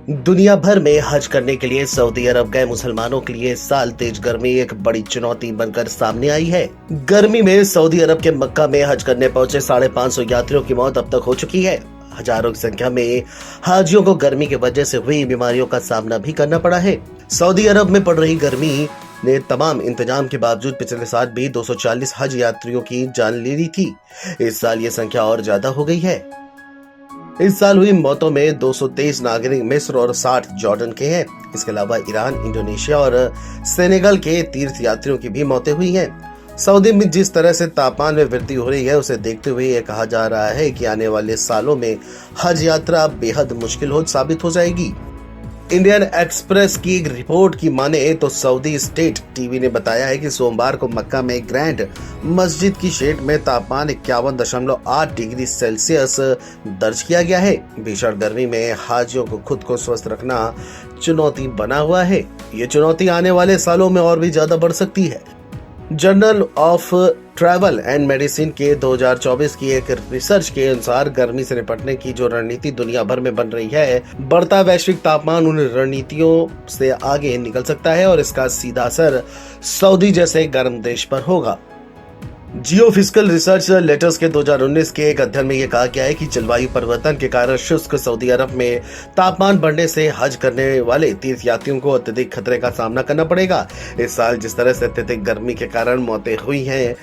दुनिया भर में हज करने के लिए सऊदी अरब गए मुसलमानों के लिए इस साल तेज गर्मी एक बड़ी चुनौती बनकर सामने आई है। गर्मी में सऊदी अरब के मक्का में हज करने पहुंचे 550 यात्रियों की मौत अब तक हो चुकी है। हजारों की संख्या में हाजियों को गर्मी की वजह से हुई बीमारियों का सामना भी करना पड़ा है। सऊदी अरब में पड़ रही गर्मी ने तमाम इंतजाम के बावजूद पिछले साल भी 240 हज यात्रियों की जान ले ली थी। इस साल ये संख्या और ज्यादा हो गई है। इस साल हुई मौतों में 223 नागरिक मिस्र और 60 जॉर्डन के हैं। इसके अलावा ईरान, इंडोनेशिया और सेनेगल के तीर्थ यात्रियों की भी मौतें हुई हैं। सऊदी में जिस तरह से तापमान में वृद्धि हो रही है उसे देखते हुए यह कहा जा रहा है कि आने वाले सालों में हज यात्रा बेहद मुश्किल साबित हो जाएगी। इंडियन एक्सप्रेस की एक रिपोर्ट की माने तो सऊदी स्टेट टीवी ने बताया है कि सोमवार को मक्का में ग्रैंड मस्जिद की शेड में तापमान 51.8 डिग्री सेल्सियस दर्ज किया गया है। भीषण गर्मी में हाजियों को खुद को स्वस्थ रखना चुनौती बना हुआ है। ये चुनौती आने वाले सालों में और भी ज्यादा बढ़ सकती है। Journal of travel and medicine के 2024 की एक रिसर्च के अनुसार गर्मी से निपटने की जो रणनीति दुनिया भर में बन रही है, बढ़ता वैश्विक तापमान उन रणनीतियों से आगे निकल सकता है और इसका सीधा असर सऊदी जैसे गर्म देश पर होगा। जियोफिजिकल रिसर्च लेटर्स के 2019 के एक अध्ययन में यह कहा गया है कि जलवायु परिवर्तन के कारण शुष्क सऊदी अरब में तापमान बढ़ने से हज करने वाले तीर्थ यात्रियों को अत्यधिक खतरे का सामना करना पड़ेगा। इस साल जिस तरह से अत्यधिक गर्मी के कारण मौतें हुई हैं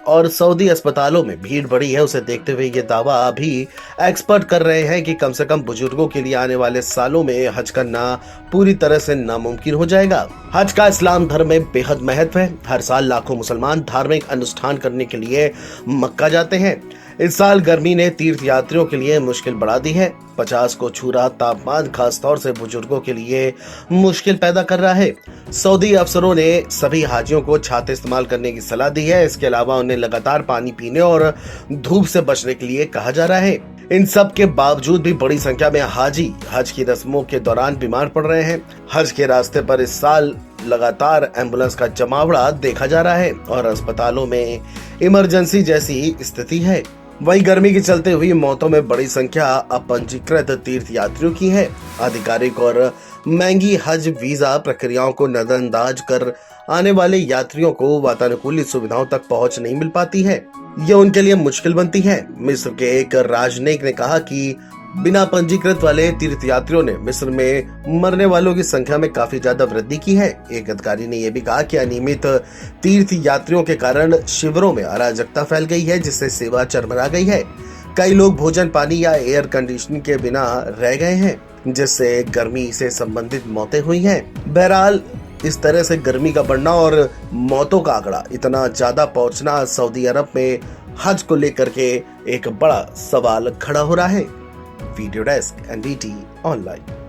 और सऊदी अस्पतालों में भीड़ बढ़ी है, उसे देखते हुए ये दावा अभी एक्सपर्ट कर रहे हैं कि कम से कम बुजुर्गों के लिए आने वाले सालों में हज करना पूरी तरह से नामुमकिन हो जाएगा। हज का इस्लाम धर्म में बेहद महत्व है। हर साल लाखों मुसलमान धार्मिक अनुष्ठान करने के लिए मक्का जाते हैं। इस साल गर्मी ने तीर्थ यात्रियों के लिए मुश्किल बढ़ा दी है। 50 को छू रहा तापमान खास तौर से बुजुर्गों के लिए मुश्किल पैदा कर रहा है। सऊदी अफसरों ने सभी हाजियों को छाते इस्तेमाल करने की सलाह दी है। इसके अलावा उन्हें लगातार पानी पीने और धूप से बचने के लिए कहा जा रहा है। इन सब के बावजूद भी बड़ी संख्या में हाजी हज की रस्मों के दौरान बीमार पड़ रहे हैं। हज के रास्ते पर इस साल लगातार एम्बुलेंस का जमावड़ा देखा जा रहा है और अस्पतालों में इमरजेंसी जैसी स्थिति है। वहीं गर्मी के चलते हुई मौतों में बड़ी संख्या अपंजीकृत तीर्थ यात्रियों की है। आधिकारिक और महंगी हज वीजा प्रक्रियाओं को नजरअंदाज कर आने वाले यात्रियों को वातानुकूलित सुविधाओं तक पहुंच नहीं मिल पाती है। यह उनके लिए मुश्किल बनती है। मिस्र के एक राजनयिक ने कहा कि बिना पंजीकृत वाले तीर्थ यात्रियों ने मिस्र में मरने वालों की संख्या में काफी ज्यादा वृद्धि की है। एक अधिकारी ने यह भी कहा कि अनियमित तीर्थ यात्रियों के कारण शिविरों में अराजकता फैल गई है, जिससे सेवा चरमरा गई है। कई लोग भोजन, पानी या एयर कंडीशनिंग के बिना रह गए हैं, जिससे गर्मी से संबंधित मौतें हुई हैं। बहरहाल इस तरह से गर्मी का बढ़ना और मौतों का आंकड़ा इतना ज्यादा पहुंचना सऊदी अरब में हज को लेकर के एक बड़ा सवाल खड़ा हो रहा है। Video desk, NDT online.